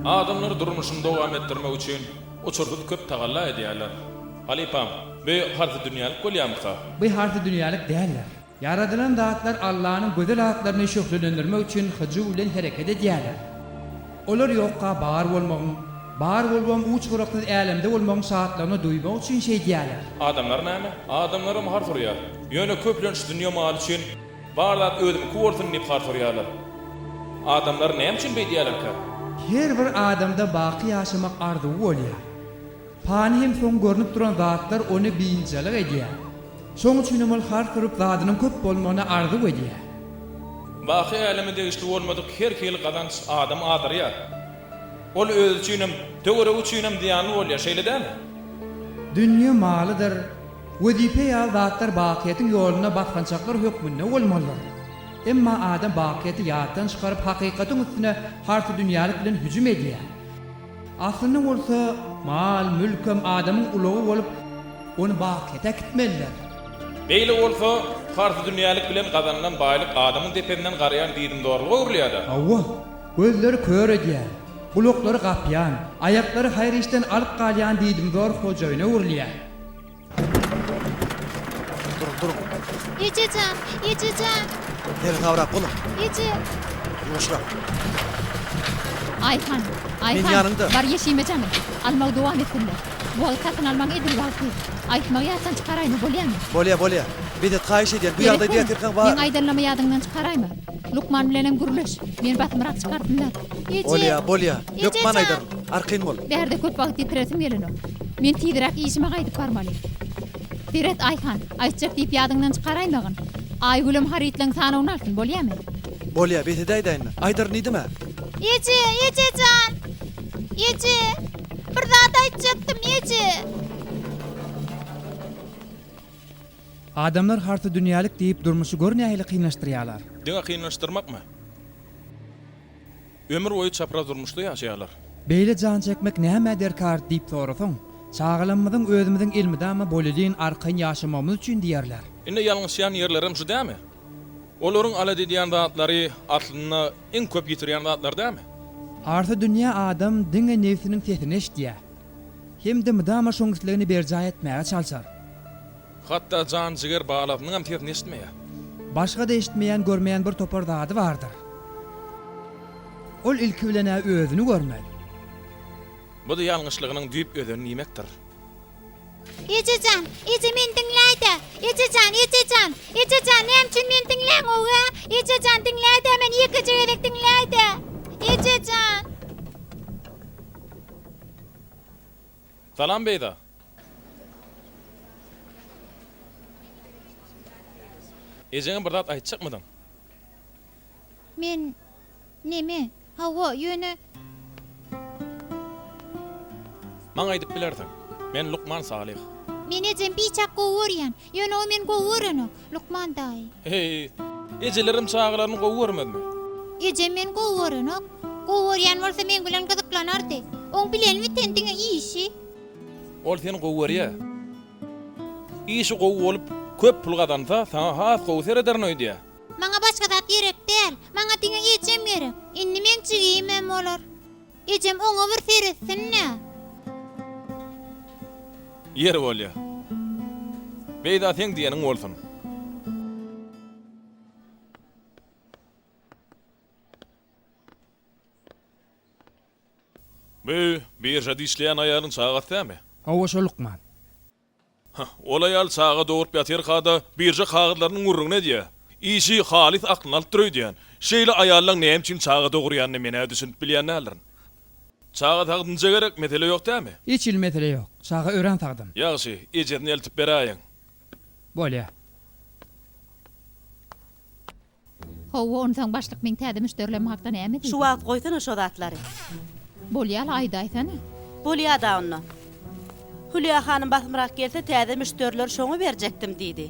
Adamlar durmuşunu devam ettirmek için uçurdup köp tagalla ediyorlar. Alipam, bu harfı dünyalık kolyamıka. Bu harfı dünyalık değerler. Yaradılan zatlar Allah'ın güzel ayaklarını şöhretlendirmek için hıcı ulen hareket ediyorlar. Olar yokka bağır olmağın uç bıraktı alemde olmağın saatlarını duymak için şey diyorlar. Adamlar näme? Adamlar har sorýar. Ýöne köplenç dünýä maly üçin barlat ödüm kuwortyn nip har sorýarlar. Adamlar näme üçin beýdiýärler ka? Her bir adamda baqy ýaşamak arzuwy bolýar. Pani hem soň görnüp duran zatlar onu biýinçilik edýär. Şoň üçin ol har turup zadynyň köp bolmagyna arzu edýär. Baqy alemde işli bolmadyk her keli gadanç adam adyrýar. Ol öz üçinem, töwere üçinem diýany bolýar, şeýle dämi? Dünýä malydyr. Wezipe ýa zatlar baqiýatyň ýoluna basgançaklar hökmünde bolmalylar. Emma adam baqiýaty ýatdan çykaryp hakykatyň üstüne harfy dünýälik bilen hüjüm edýär. Aslynda bolsa mal, mülkem adamyň ulagy bolup onu baqiýata gitmeliler. Beýle bolsa harfy dünýälik bilen gazanlan baýlyk adamyň tependen garaýan diýdim dogry görülýär. Awwa, gözleri kör edýär. Gulokları gapyan, ayaklary hayır işten alyp galýan diýdim dor hojaýyna urlýar. Durun. Ececan. Gel kavrap oğlum. Ece. Yumuşla. Ayhan. Men yanında. Var yeşime canım. Almak devam etsinler. Bu hakikaten almak edil vakti. Aytmak yatsan çıkarayım bolýarmy? Bolya. Bir de kayış edýär. Bu ýagdaýda ýetirken var. Men aýdanlama ýadyndan çıkarayım. Lukman bilenem gurulaş. Men batmyrak çıkartdylar. Ece. Bolya. Lukman aýdar. Arkyn bol. Berde köp wagt ýitiresim geleno. Men tiýdirak işime gaýdyp barmaly. Diret Ayhan, aýtjak diýip ýadyndan çıkaraymagyň. Aýgülüm haritleň sanawyny alsyn bolýarmy? Bolya, beti daýdaýyn. Aýdar nidime? Ececan. Ece. Bir zat aýtjaktym Ece. Adamlar harfy dünýälik diýip durmuşy görnähili kynlaşdyrýarlar. Diňe kynlaşdyrmakmy? Ömür boyu çapraz durmuşdy ýaşaýarlar. Beýle jan çekmek näme derkar diýip sorasaň, çağılanmadyň özümiziň ilmidämi bolýan arkaň ýaşamamyz üçin diýerler. Indi ýalňyşýan ýerlerim şu dämi? Olaryň ala diýen zatlary atlyna iň köp ýitirýän zatlar dämi? Harfy dünýä adam diňe nefsiniň sesini eşitýär. Hem de müdama şoňsuzlygyny berja etmäge çalşar. Hatda jan jiger baglatynyň hem sesini eşitmeýär. Başga da eşitmeýän, görmeýän bir topar zady bardyr. Ol ilki bilen özüni görmeli. Bu da ýalňyşlygynyň düýp ödeni nimekdir. Ececan, Ece men dinläýdi. Ececan. Näme üçin men dinläň oga? Ececan dinläýdi, men ýeke jerek dinläýdi. Ececan. Salam beýda. Ejeňe bir zat aýtjakmydyň? Men neme? Hawa ýöne Maňa aýdyp bilerdiň. Men Lukman Salih. men ejem biçak gowurýan. Ýöne o men gowuryny. Lukman daý. Hey, ejelerim çağlaryny gowurmadmy? Ejem men gowuryny. Gowurýan bolsa men bilen gyzyklanardy. Oň bilenmi tendiňe işi? Ol seni gowurýa. İşi gow bolup köp pul gadansa, sana has gowser ederin öýdýär. Maňa başga zat gerek däl. Maňa diňe ejem gerek. Indi men çygyýmem bolar. Ejem oňa bir seretsinne. Yer bolýa. Beýda sen diýeniň bolsun. Bir jadi işleyen ayarın sağa tämi? Hawa şo Lukman. Ol ayal sağa doğurup ýatyr kada birje kağıtlarynyň urrugyna diýär. İşi halis aklyny alyp duruyor diýen. Şeýle ayarlaň näme üçin sağa doğurýanyny mene düşünüp bilýänler. Sağa tagdynja gerek mesele ýok tämi? Hiç il mesele ýok. Sağa ören tagdym. Ýagşy, ejerni eltip beräýin. Bolýar. Hawa ondan başlyk men täze müşterilerime hakda näme diýdi? Şu wagt goýsana şo zatlary. Bolýar aýda aýsana. Bolýa da onu. Hülya hanym basmyrak gelse täze müşteriler şoňa berjekdim diýdi.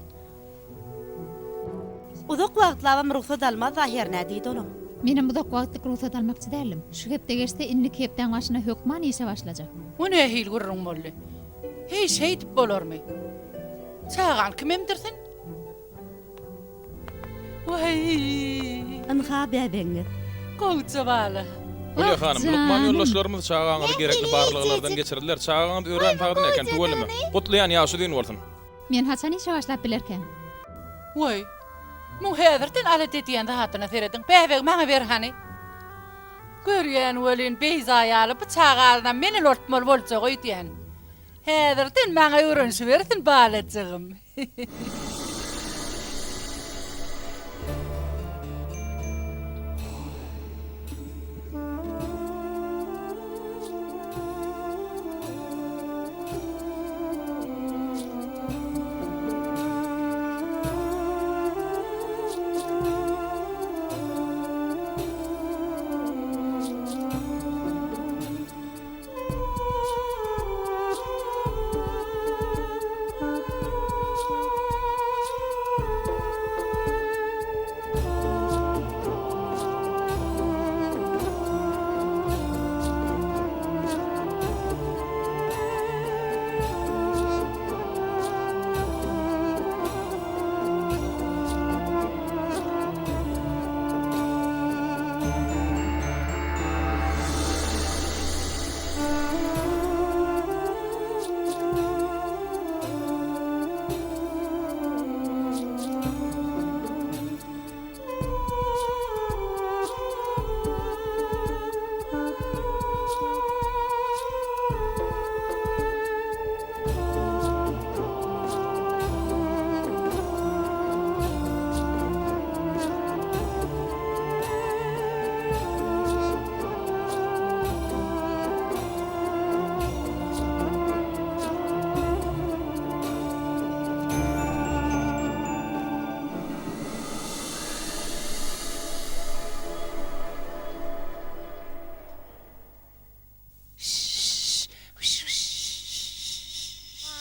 Uzak wagtlaram ruhsat almaz zahirnä diýdi onuň. Menem bu da wagtlyk ruhsat almakçy dälim. Şu hepde geçse indi hepden başyna hökman ýeşe başlajak. Bu ne hil gurrun bolly? Hey şeýdip bolarmy? Çağan kim emdirsin? Vay! Anha bäbeňiz. Goýça bala. Hülya hanım, Lukman yoldaşlarımız çağağanı gerekli barlıqlardan geçirdiler. Çağağanı öğren tağdın eken tuvalimi. Kutlayan yaşı deyin bolsun. Men haçan iş başlap bilerken. Oy. Mu häderden ala dediýende hatına seredin. Bäweg maňa ber hani. Görýän welin beyza ýaly bıçak aldan meni lortmal bolsa goý diýen. Häderden maňa öwrenşi bersin balajygym.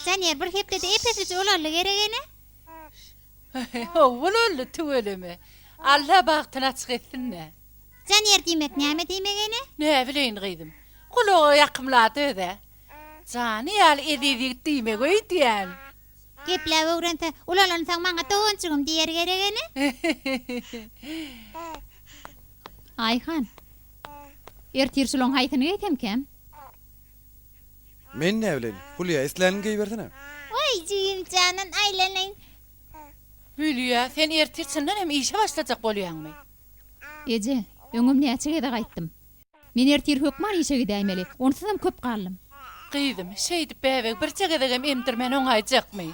Sen yer bir hepde de epesici olarlı geregene. Owul öldü tuvelimi. Allah bagtyna açyk etsinne. Sen yer diýmek näme diýmegene? Ne bileyin gıydım. Kulağı yakımladı da. Cani al edidik diýmek goý diýen. Gepläp öwrense ularlaryň saň maňa toğunçygym diýer geregene. Ayhan. Ertir sulon haytyny etemkem. Men ne bileyim. Hülya islerini giyiversene. Oy jigim canan aýlanyň. Hülya sen ertirsinden hem işe başlajak bolýanmy? Ece, öňüm näçe gede gaýtdym. Men ertir hökman işe gidäýmeli. Onsuzam köp gallym. Gıydım, şeydi bäweg bir çegedegem emdirmen oňaýjakmy?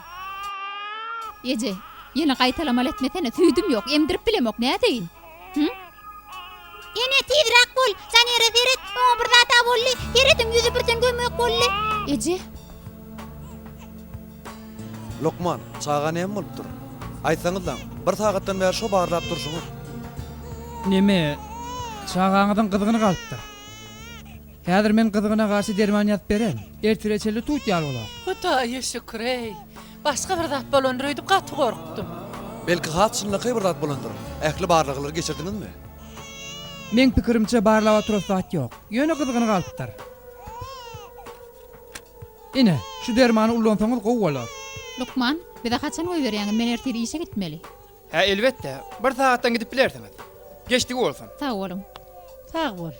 Ece, ýene gaýtalamaly etmesene, süýdüm ýok, emdirip bilemok, näde diýin? Ýene tiýdirak bol, sen ýere seret, oňa bir zata bolly, ýeredim ýüzü birden gömek bolly. Ece, Lokman, çağa näme bolupdyr? Aýtsaňyzdan, bir sagatdan bäri şo barlap durşuňyz. Neme? Çağağıdan kızgını kalıptır. Häzir men kızgına karşı derman ýazyp berem. Ertireçeli tut ýaly olar. Hudaýa şükür ey. Başga bir zat bolondur öýdüp gaty gorkdum. Belki hatçynlyky bir zat bolandyr. Ähli barlyklary geçirdiňizmi? Men pikirimçe barlaba turup zat ýok. Ýöne kızgını kalıptır. Ine, şu dermany ullansaňyz gowy bolar. Lukman, bize kaçan oy berýäň, men ertir işe gitmeli. Ha elbette. Bir saatdan gidip bilersiňiz. Geçdik bolsun. Sağ olun. Sag bol.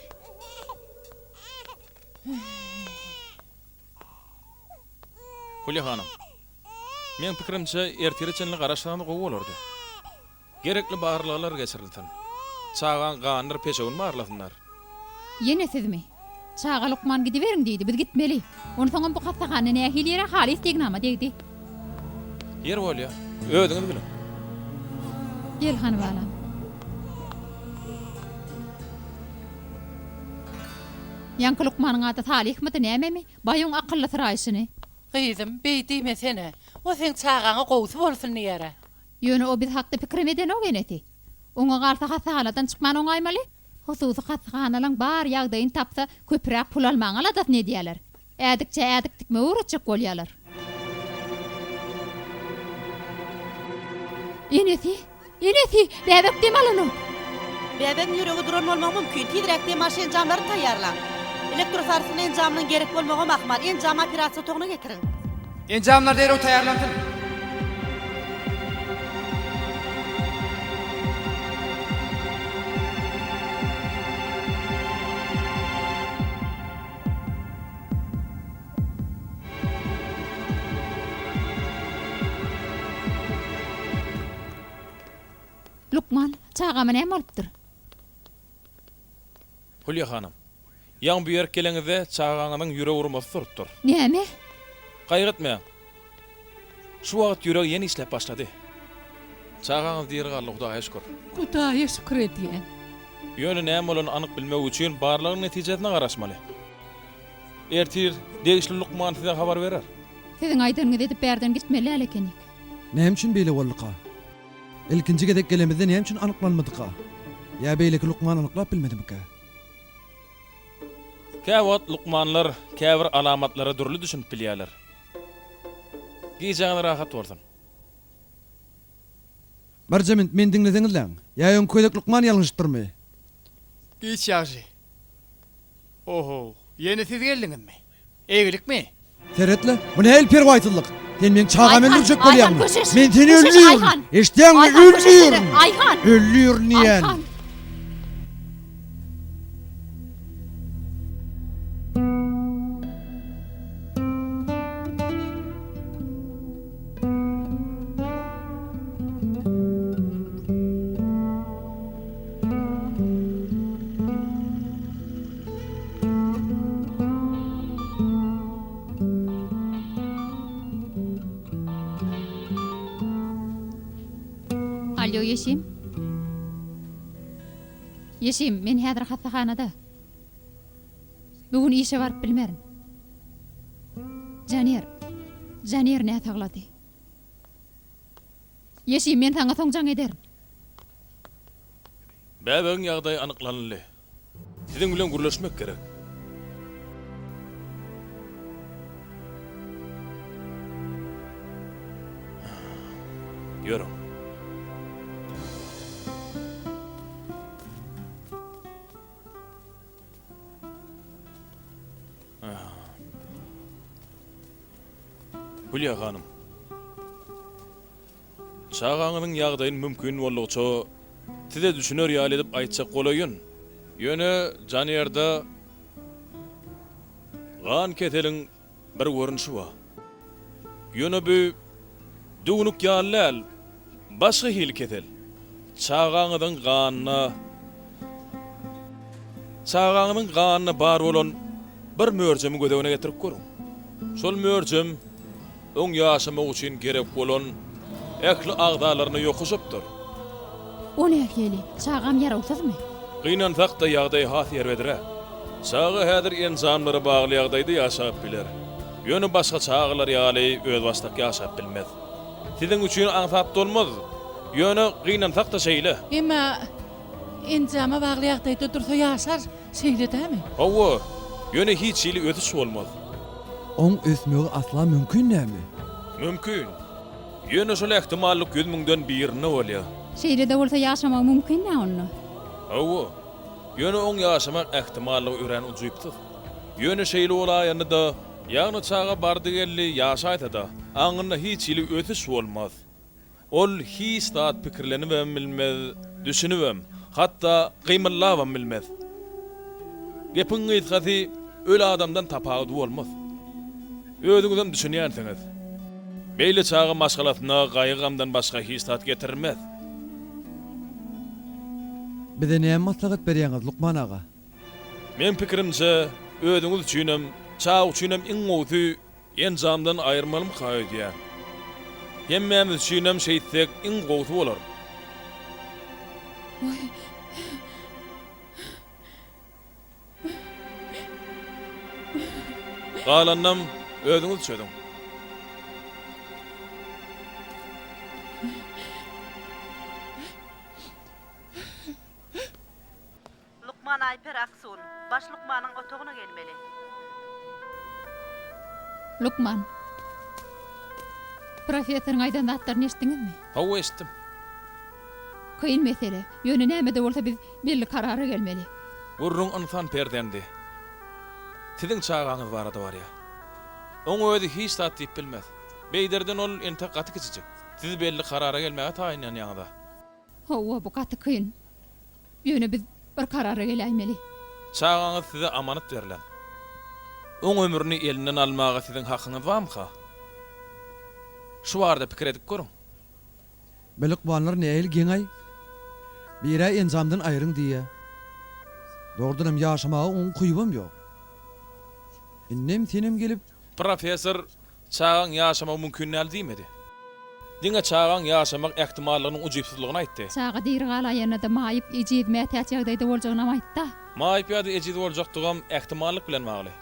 Hülya hanım. Men pikirimçe ertireçenli garaşlany gowy bolardy. Gerekli barlyqlar geçirilsin. Çağan ganyr peşegin barlasınlar. Ýene sizmi? Çağa Lukman gidiveriň diýdi, biz gitmeli. Onu soňam bu hasahany nähil ýere halis tegnama diýdi. Yer bolýa. Ödüňiz bilen. Gel hanım balam. Yankı Lukmanyň ady Salih hikmeti nämemi? Baýyň akylly syraýşyny. Gıydım, beýdiňme sene. O sen çağaňa gowsy bolsun ýere. Ýöne o biz hakda pikir eden o geneti. Oňa garsa hasahaladan çykman oňaýmaly. Hususy hasahanalyň bar ýagdaýyny tapsa köpürak pul almaň aladat ne diýerler. Ädikçe ädiktikme uğraçak bolýarlar. Enesi, bäbek demalono. Bäbek ýüregi duran bolmak mümkin. Tiýdirekde maşyn jamlary taýýarlan. Elektrosarsyn enjamynyň gerek bolmagy makmal. Enjam operasiýa toguna getirin. Encamlar dereu taýýarlantyn. Lukman, çağama näme bolupdyr? Hulya hanım. Yan bir yer keleňizde çağaňyň ýüregi urmasy turupdyr. Näme? Gaýratma. Şu wagt ýüregi ýeni işläp başlady. Çağaňyz diýer Allah'a şükür. Hudaýa şükür edýän. Ýöne näme bolany anyk bilmek üçin barlygyň netijesine garaşmaly. Ertir degişli Lukman size habar berer. Siziň aýdyňyz edip berden gitmeli elekenik. Näme üçin beýle boldyka? Ilkinji gedek gelemizde näme üçin anyklanmadyka? Ya beýleki Lukman anyklap bilmedimika? Käwat Lukmanlar käbir alamatlary durly düşünip bilýärler. Giýjaňyz rahat bolsun. Barjament men diňleseňizler. Ya ýön köýdek Lukman ýalňyşdyrmy? Geç ýagy. Oho, ýene siz geldiňizmi? Egilikmi? Seretle, bu ne el perwaytlyk? Sen men çağam Ayhan, öldürecek Ayhan, bolýarmy? köşeş, Men seni köşeş, öldürýärmi? Ayhan. Eşdäňmi Ayhan, öldürýärmi? Ayhan. Öldürýär niýen? Ayhan. Alo Yeşim. Yeşim, men häzir hastahanada. Bugün işe barıp bilmerin. Janir ne taglady? Yeşim, men taňa soňjaň ederim. Bäbeň ýagdaý anyklanly. Siziň bilen gürleşmek gerek. Ýörüň. Hulya hanım. Çağaňyň ýagdaýyny mümkin bolugça size düşünür ýaly edip aýtsak bolaýyn. Ýöne Janýarda gan keteliň bir görünüşi bar. Ýöne bu duňluk ýalyl başga hil ketel. Çağaňyň ganyny bar bolan bir mördemi gödegine getirip görüň. Şol mördem oň ýaşamak üçin gerek bolan ekli agdalaryny ýokuşupdyr. O nähili? Çağam ýarawsızmy? Gynansak da ýagdaý has yer bedire. Çağı häzir enzamlary bagly ýagdaýda ýaşap biler. Ýöne başga çağlar ýaly öz başdak ýaşap bilmez. Siziň üçin aňsat bolmaz. Ýöne gynansak da şeýle. Emma enzama bagly ýagdaýda dursa ýaşar, şeýledämi? Hawa, ýöne hiç şeýle ötüş bolmaz. Oň ösmegi asla mümkin näme? Mümkin. Ýöne şol ähtimallyk 100 000-den birine bolýar. Şeýle-de bolsa ýaşamak mümkin näme onu? Hawa, ýöne oň ýaşamak ähtimallygy ören ujuýupdyr. Ýöne şeýle bolaýanda da ýagny çağa bardy gelli ýaşaýda da aňyna hiç şeýle ötüş bolmaz. Ol hiç zat pikirlenibem bilmez, düşünibem, hatda gymyllabam bilmez. Gepiň ýetgäsi öl adamdan tapawdy bolmaz. Özüňizden düşünýärsiňiz. Beýle çağa maşgalatyna gaýgamdan başga hiç zat getirmez. Bize näme maslahat berýäňiz Lukman aga? Men pikirimçe özüňiz üçinem, çağ üçinem iň gowsy enzamdan aýyrmalym gaýdýar. Hemmemiz üçinem şeýtsek iň gowsy bolar. Galanam özüňiz çödüň. Lukman Ayper Aksun, baş Lukmanyň otoguna gelmeli. Lukman. Professoryň aýdan zatlaryny eşitdiňizmi? Hawa eşitdim. Kıyın mesele. Ýöne näme-de bolsa biz belli karara gelmeli. Urrun ansan perdendi. Siziň çağaňyz barada bar ýa. Oň özi hiç zat diýip bilmez. Beýderden ol ente gaty keçijek. Siz belli karara gelmäge taýinlan ýa-da. Hawa bu gaty kıyın. Ýöne biz bir karara gelýmeli. Çağaňyz size amanat berilen. Oň ömrüni elinden almaga siziň hakyňyz barmy? Şu barada pikir edip görüň. Belek banlar näil geňay? Bire enzamdan ayrın diye. Doğrudanım yaşamağa on kuyubum yok. İnnem tenem gelip Profesör çağan yaşama mümkün diýmedi. Diňe çağan yaşamak ähtimallarynyň ujypsuzlygyny aýtdy. Çağa dir gala ýerine de maýyp ejid mätäç ýagdaýda boljagyny aýtdy. Maýyp ýa-da ejid boljakdygam ähtimallyk bilen bagly.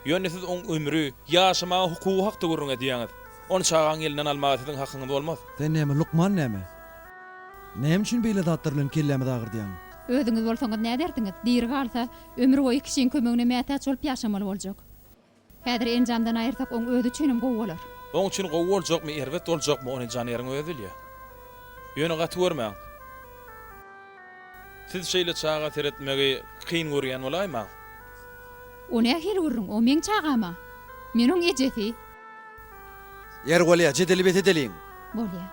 Ýöne siz oň ömrü, yaşamaga hukuky hakda görüň edýäňiz. Onu çağan elinden almagyň hakyňyz bolmaz. sen näme Lukman näme? Näme üçin beýle zatlarlaryň kellemi dagır diýäň? Özüňiz bolsaňyz näme derdiňiz? Dir galsa ömrü boýy kişiň kömegine mätäç bolup ýaşamaly boljak. Häzir enjamdan aýyrsak oň özi üçinem gowy bolar. Oň üçin gowy boljakmy, erwet boljakmy ony janyryň özi bilýär. Ýöne gaty görmäň. Siz şeýle çağa teretmegi kyn görýän bolaýma. O ne hil urun, o men çağama. Men oň ejeti Yer golya jedeli bet edeliň. bolýa.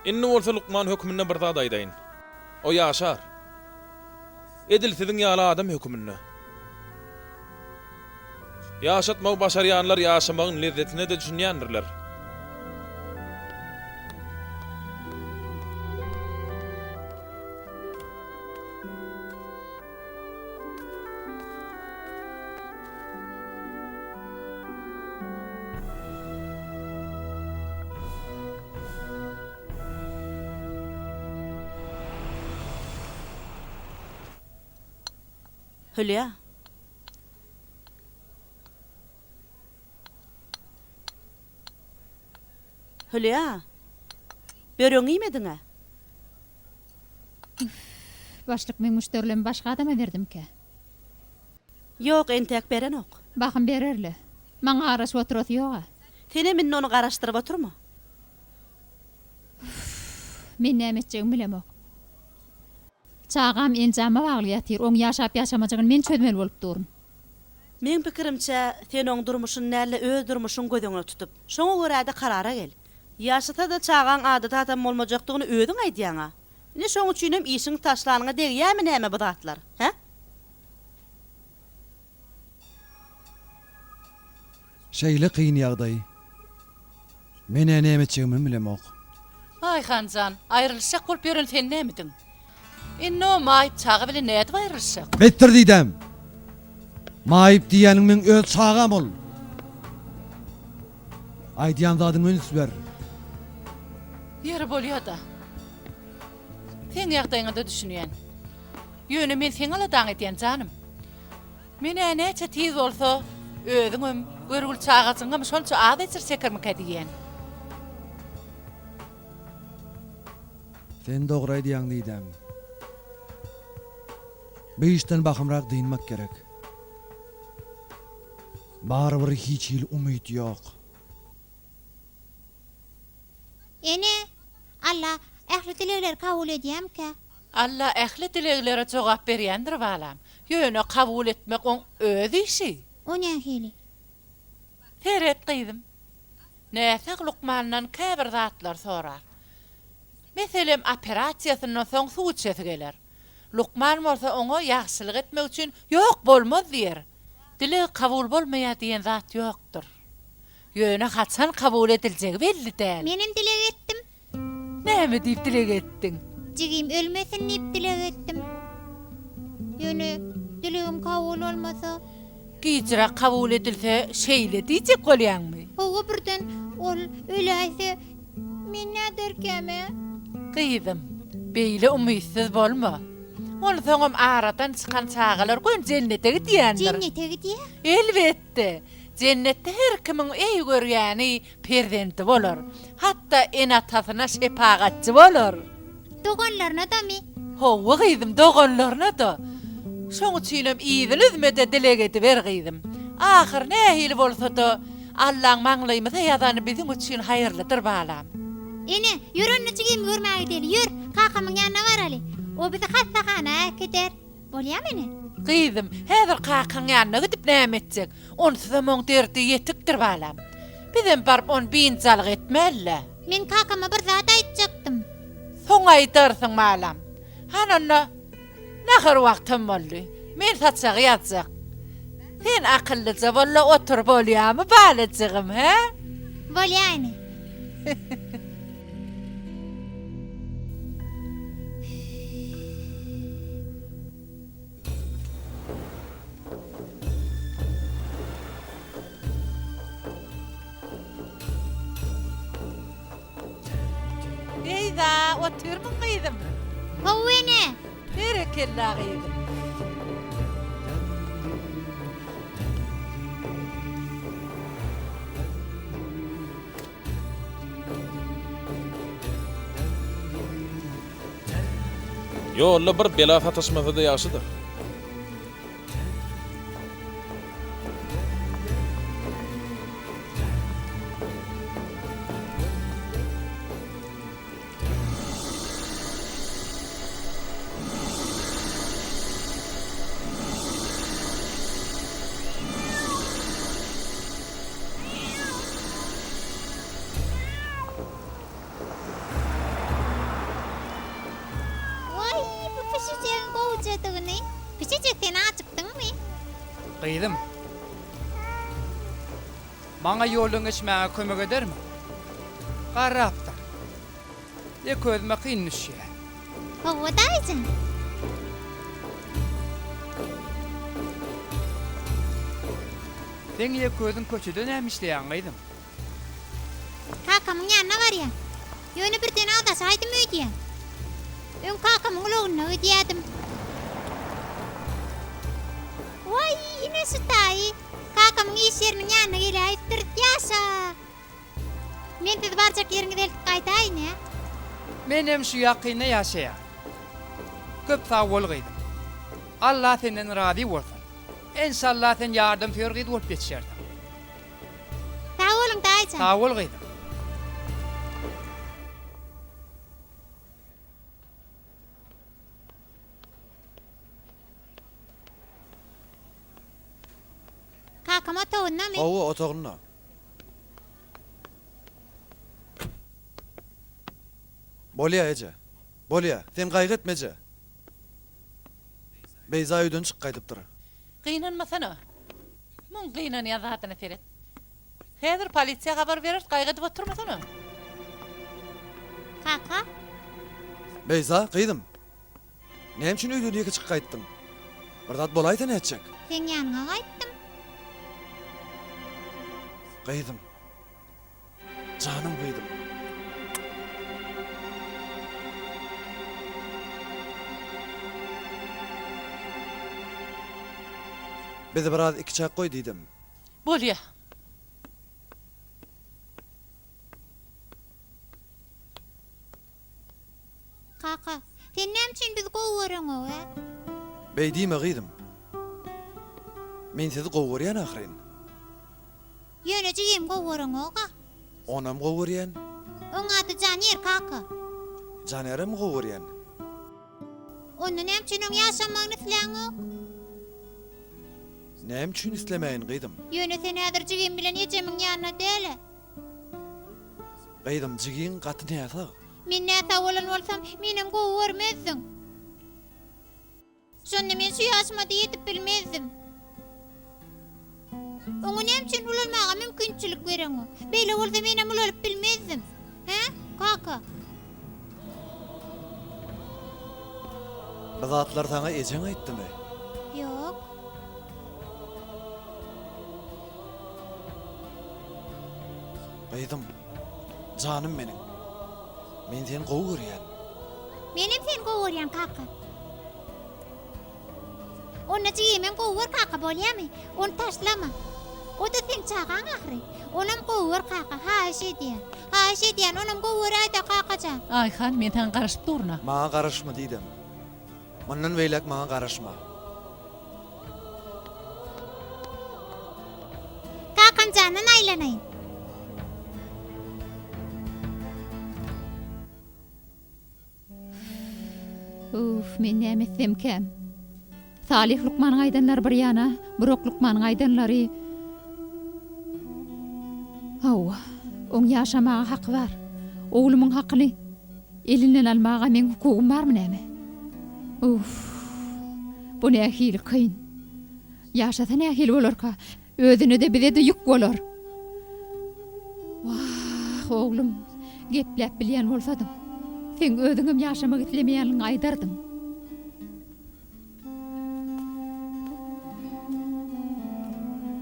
Inni bolsa Lukman hökmünde bir zat aýdaýyn. O ýaşar. Edil siziň ýaly adam hökmünde. Ýaşatmagy başarýanlar ýaşamagyň lezzetine de düşünýändirler. Hülya. Hülya. Börüň iýmediňe? Başlyk men müşterilerimi başga adama berdimke. Ýok, entek beren ok. Bakın bererli. Maňa garaşyp oturat ýoga. Sene men onu garaşdyryp oturma. Men näme etjegimi bilemok. Çağam enjama bagly ýatyr, oň ýaşap ýaşamajagyny men çözmeli bolup durun. Men pikirimçe sen oň durmuşyň näle öz durmuşyň gözüňe tutup, şoňa görä-de karara gel. Ýaşata da çağan adata adam bolmajakdygyny öýüň aýdýaňa. Ne şoň üçinem işiň taşlanyňa degýärmi näme bu zatlar? He? Şeýle kyn ýagdaý. Men näme etjegimi bilemok. Ay Hancan, ayrılışak bolup ýören sen nämidiň? Inno maýyp çağa bilen näde ayrılışak? Bettir diýdem. Maýyp diýäniň men öz çağam ol. Aýdýan zadyň öňüs ber. Ýeri bolýar da. Sen ýagdaýyňy da düşünýän. Ýöne men sen aladan edýän janym. Men näçe tiz bolsa özüňem görgül çağaçyňam şolça adaçyr çekirmi kedýän. Sen dogry aýdýaň diýdem. Beýişden bakymrak diýmek gerek. Barbyr hiç ýyl umyt ýok. Ene, Allah, ähli dilekler kabul edýämkä? Allah ähli dileglere jogap berýändir balam. Ýöne kabul etmek oň öz işi. O nähili? Teret gyzym. Näsek Lukmandan käbir zatlar sorar. Meselem operasiýasyny soň suwçesy geler. Lukman bolsa oňa ýaxşylyk etmek üçin ýok bolmaz diýer. Dile kabul bolmaýar diýen zat ýokdur. Ýöne haçan kabul ediljegi belli däl. Menim dilek etdim. Näme diýip dilek etdiň? Jigim ölmesin diýip dilek etdim. Ýöne dilegim kabul olmasa, Gijra kabul edilse şeýle diýjek bolýarmy? oňa birden ol öläýse men näderkäme? Gyzym, beýle umysyz bolma. Ony soňam aradan çykan çağalar goýun jennete gidýändir. Jennete gidýär? Elbetde. Jennetde her kimin eý görýäni perzenti bolar. Hatda en atasyna şepagatçy bolar. Doganlaryna da mi? Howa gyzym doganlaryna da. Şoň üçinem iýdin üzmede dilek ediber gyzym. Ahir nähili bolsa da Allahyň maňlaýmasa ýazany biziň üçin haýyrlydyr balam. Ene, ýürünni jigim görmäge deli, ýür, kakamyň ýanyna baraly. O bizi hastahana gider. Bolýarmy ene? Gyzym, häzir kakan ýanyna gidip näme etjek? Onsuz da moň derdi ýetikdir balam. Bizem barp on biňçalyk etmelle. Men kakama bir zat aýtjakdym. Soň aýdarsyň balam. Hananna nähir wagtym boldy. Men satsagy ýazjak. Sen akyllyja bolla otur bolýarmy balajygym, he? Bolýar ene. 「 Ene, ýürünni jigim görmäge deli, ýür, kakamyň ýanyna baraly.」 Men kakama bir zat aýtjakdym. Soň aýdarsyň balam. Sen akyllyja bolla otur bolýarmy balajygym, he? 「oturmun gıydım. Hovene. Berekella gıydım. Yolla bir bela tatasmasa da ýaşydyr. Vay, bu pişeceğin kovacadığını. Pişecekten açıktın mı? Gıydım. Bana yolun geçmeye kömek eder mi? Qarraptar. De közüme kıyın düşüyor. Hovadaysın. Sen ye közün köçüde nämişleýän gıydım. Kakamın yanına var ya. Yönü bir tane alda saydım ödeye. Ön kakamın oğluna ödeyedim. Vay yine sütayi. Kakamın iş yerinin yanına gele ayıptırıp yaşa. Men de barcak yerini delip kaytayın ya. Menem şu yakyna ýaşaýar. Köp sag bol gıydım. Allah senden razı bolsun. İnşallah sen yardım förgid bolup geçerdim. Sağ olun dayıcan. Sag bol gıydım. Kakama toğunna mı? Owu otagyna. Bolýa eje. Bolýa, sen gaýgatmeje. Beyza öýden çykgaýdypdyr. Gynanmasana. Mun gynan ýazatyna Ferit. Häzir polisiýa habar berer, gaýgadyp oturmasana. Kaka. Beyza, gyýdym. Näme üçin öýden ýeke çykgaýtdyň? Bir zat bolaýsa näçek? Sen yanına kayttım. Gyýdym. Canım gyýdym. Bizi biraz iki çak koy diýdim. Bolýa. Kaka. Sen näme üçin bizi gowuraň o? Beýdime gyýdym. Men sizi gowurýan ahyryn. Yöneci yem gowuraň oga. Onam gowurýan, Oň ady Janyer kaka. Janerem gowurýan. Onu näme üçin oň ýaşamagyny isläň o? Näme üçin islemäýin gyýdym? Yöne sen häzir jigim bilen ýejemin ýanyna dele. Gyýdym jigiň gaty näsa? Men näse bolan bolsam, menem gowurmazdyň. Şonda men şu ýaşmada ýetip bilmezdim. Oňa näme üçin ulanmaga mümkinçilik bereň o? Beýle bolsa menem ulalyp bilmezdim. He? Kaka. Bu zatlar sana ejen aýtdymy? Yok. Gyýdym. Canım meniň. Men seni gowurýan. Menem sen gowurýan kaka. Onu jigimen gowur kaka bolýarmy? Onu taşlama. O da sen çağan ahry. Onam gowur kaka. Haýş edýän. Haýş edýän onam gowur aýda kakajan. Ayhan men tan garaşyp durna. Maňa garaşma diýdim. Mandan beýlek maňa garaşma. Kakam janan aýlanaýyn. Uf, men näme etsem käm. Salih Lukmanyň aýdanlary bir ýana, Burok Lukmanyň aýdanlary. Hawa, oň ýaşamaga haky bar. Oglumyň hakyny elinden almaga men hukugum barmy näme? Uf, bu nähili kyn. Ýaşasa nähili bolarka, özüne de bize de ýük bolar. Wah, oglum, gepläp bilýän bolsadym. Sen özüňem ýaşamak islemeýänligiňi aýdardyň.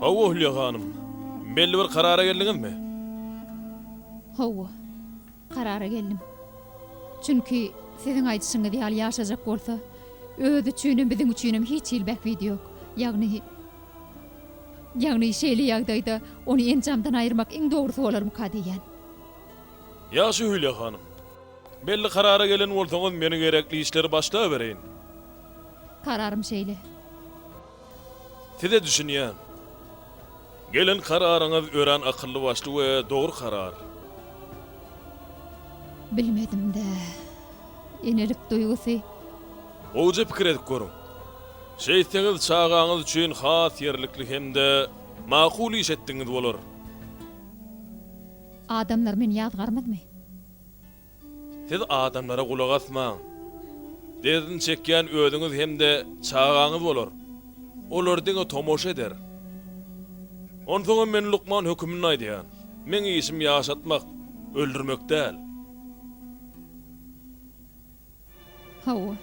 Hawa Hülya hanım. Belli bir karara geldiňizmi? Hawa, karara geldim. Çünki sizin aýdyşyňyz ýaly ýaşajak bolsa, özü üçinem biziň üçinem hiç ilbek video yok. Ýagny şeýle ýagdaýda onu enjamdan aýyrmak iň dogrusu bolarmyka diýen. Ýaşy Hülya hanym. Belli karara gelen bolsaňyz meni gerekli işleri başlap bereýin. Kararym şeýle. Size düşünýän. Gelen kararyňyz ören akylly başly we dogry karar. Bilmedim de. Enelik duýgusy. Oja pikir edip görüň. Şeýseňiz çağaňyz üçin has ýerlikli hemde makul iş etdiňiz bolar. Adamlar meni ýazgarmydymy? Siz adamlara kulak asmaň. Derdin çekýän özüňiz hemde çağaňyz bolar. Olar diňe tomoş eder. Onsoň men Lukman hökümini aýdýan. Meň işim ýaşatmak, öldürmek däl. Hawa.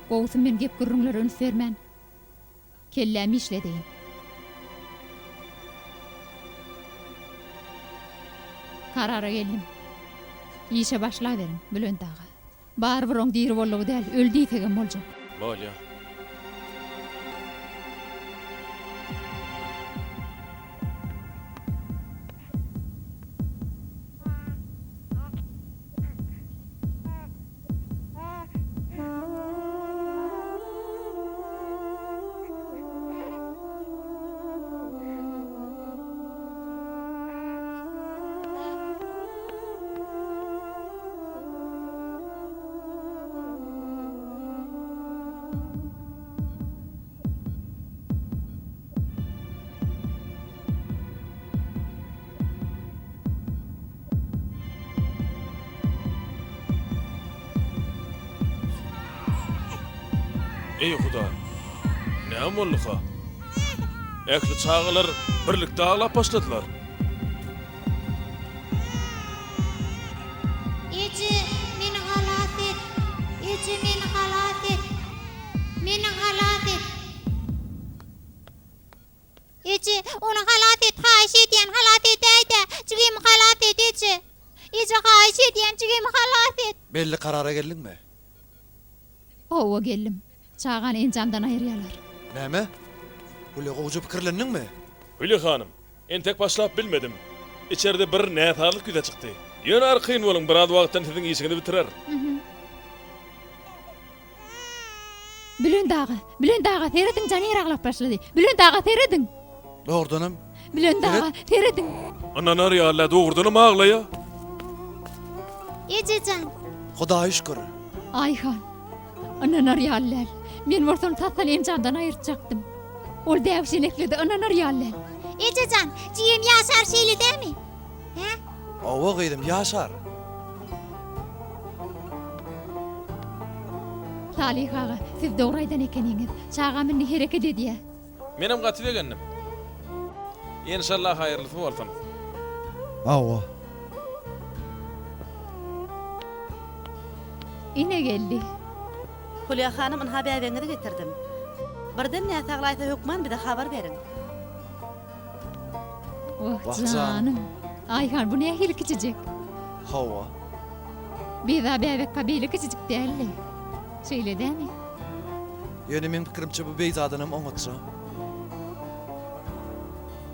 Gowsum men gep gürrüňler öns bermän. Kellämi işledeýin. Karara geldim. İşe başlaýarym, Bülent ağa. Barbyr oň diri bollugy däl, öldü tegen boljak. Bolýa. Ey Huda. Ne bolluka? Ekli çağılar birlikde ağlap başladılar. Ece meni halat et. Ece meni halat et. Meni halat et. Ece onu halat et. Haýyş edýän halat et aýda. Jigim halat et Ece. Ece haýyş edýän jigim halat et. Belli karara geldiňmi? Owa geldim. Çağan enjamdan aýyrýarlar. Näme? Hülya oja pikirlendiňmi? Hülya hanım, en tek başlap bilmedim. İçeride bir nätarlyk güze çykdy. Ýöne arkyn boluň, biraz wagtdan siziň işiňizi bitirer. Bülent ağa, terediň jany ýeraglap başlady. Bülent ağa, terediň. Doğrudanam. Bülent ağa, terediň. Ananar ýaly dogurdanam ağlaya. Ececan. Hudaýa şükür. Ayhan. Ananar ýalylar. Men borsam tatsan enjamdan aýyrjaktym. Ol däwşin ekledi, ananar ýalylar. Ececan, jigim ýaşar şeýle dämi? He? Owa gydym ýaşar. Salih ağa, siz dogry aýdan ekeniňiz. Çağam meni hereket edýär. Menem gaty degendim. İnşallah hayırlısı bolsun. Owa. Ine geldi. Hülya hanym ynha bäweňizi getirdim. Birden näse aglaýsa hökman bize habar beriň. Oh Vah canım. Ayhan bu ne hili küçücük. Hawa. Bir daha bebek kabili küçücük değerli. Şöyle değil mi? Ýöne men pikirimçe bu beyzadanam oňatsa.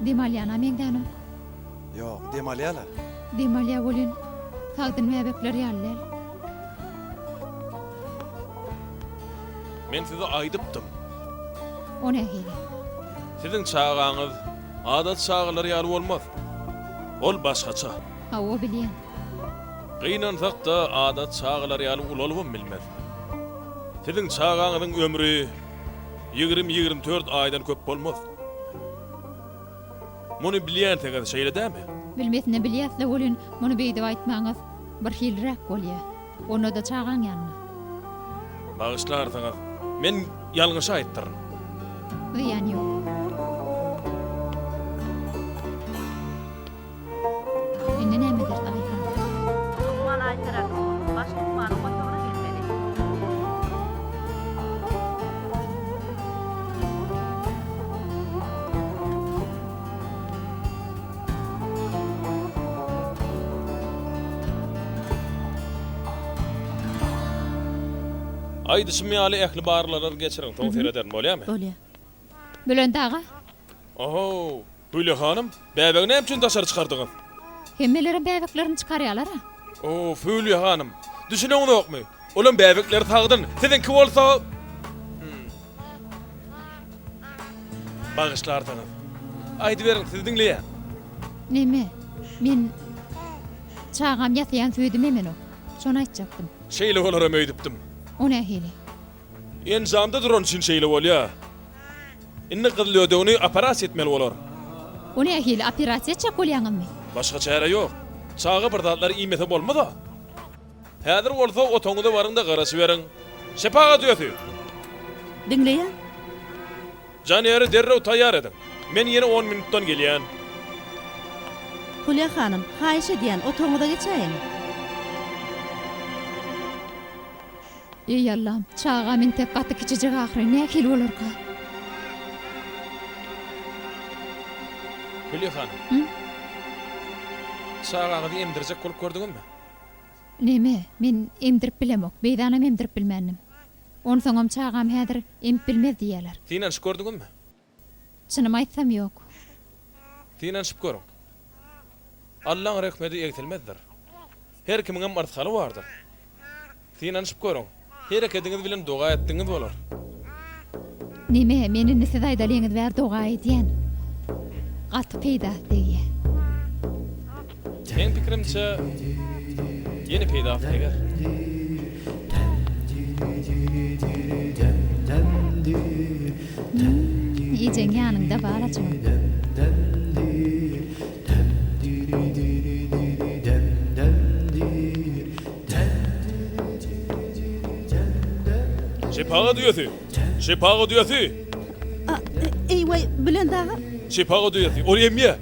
Demalyana mengdanım. Ýok, demalýala. Demalya bolun. Tagdyn bebekler yerler. Men sizi aýdypdym. O ne hili? Siziň çağaňyz adat çağlar ýaly bolmaz. Ol başgaça. Ha o bilýän. Gynansak da adat çağlar ýaly ulalwam bilmez. Siziň çağaňyzyň ömrü 20-24 aýdan köp bolmaz. Muny bilýän teňiz şeýle dämi? Bilmesine bilýäsle bolun muny beýdip aýtmaňyz bir hilrek bolýar. Onu da çağan ýanyna. Bağışlarsyňyz. Men ýalňyş aýtdyryn. Ziyan ýok. Indi nämedir Ayhan? Lukman aýtyrak. Baş Lukmanyň batagına gelmeli. Aydy şymyaly ähli barlarar geçirin, toň sereden bolýarmy? Bolýa. Bülent ağa, Oho, Hülya hanım, bäbegi näme üçin daşary çykardyňyz? hemmelere bäbeklerini çıkarýarlar. Oo, Hülya hanım, düşüneňiz okmy? Olan bäbekleri tagdyn, siziňki bolsa... Bagışlardyňyz. Aýdy beriň, siz diňleýän. Neme? Men çağam ýatýan söýdüm hemen o. Şonu aýtjakdym. Şeýle olaram öýdüpdim. O nähili? En zamda duran üçin şeýle bolýar. Inni gydylýardygyny operasiýa etmeli bolar. O nähili operasiýa çek bolýaňmy? Başga çare ýok. Çağa birdatlar iýmete bolmady. Häzir bolsa otoňyda barynda garaşy beriň. Şepaga diýýär. Dinleýän. Janyary derrew taýýar edin. Men ýene 10 minutdan gelýän. Hulya hanım, haýyş edýän otoňyda geçäýin. Ey Allah'ım, çağa men tek gaty kiçijek ahry nähili bolarka? Hülya hanım. Hı? Çağaňyzy emdirjek bolup gördüňizmi? Neme? Men emdirip bilemok. Beýdanam emdirip bilmändim. Onu soňam çağam häzir emip bilmez diýerler. Tiňen şip gördüňizmi? Çynymy aýtsam ýok. Tiňen şip görüň. Allah'ın rahmeti egtilmezdir. Her kimiň marthaly bardyr. Tiňen şip görüň. Her ekediňiz bilen doga etdiňiz bolar. Neme? Meni nese daýdalyňyz bär doga edýän. Gaty peýda diýe. Men pikirimçe yeni peýda etdiler. Iýeň ýanynda bar açyň. Şepaga diýýär. Şepaga diýýär. Eýway, Bülent ağa. Şepaga diýýär. Ol ýemýä.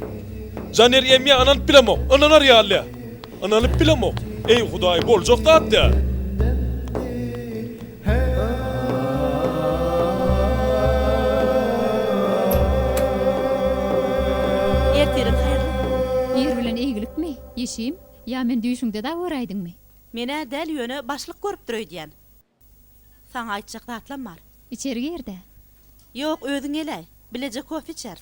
Janer ýemýä anan bilemo. Ananar ýaly. Anany bilemo. Ey Hudaý boljak zatda. Erterin haýyrly. Ýer bilen eýgilikmi? Ýeşim? Ya men düýşüňde da öwräýdiňmi? Mene däl ýöne başlyk görüp durýan. Saňa aýtjak zatlam bar. İçeri girdi. Ýok, özüň elä. Bilejek kofe içer.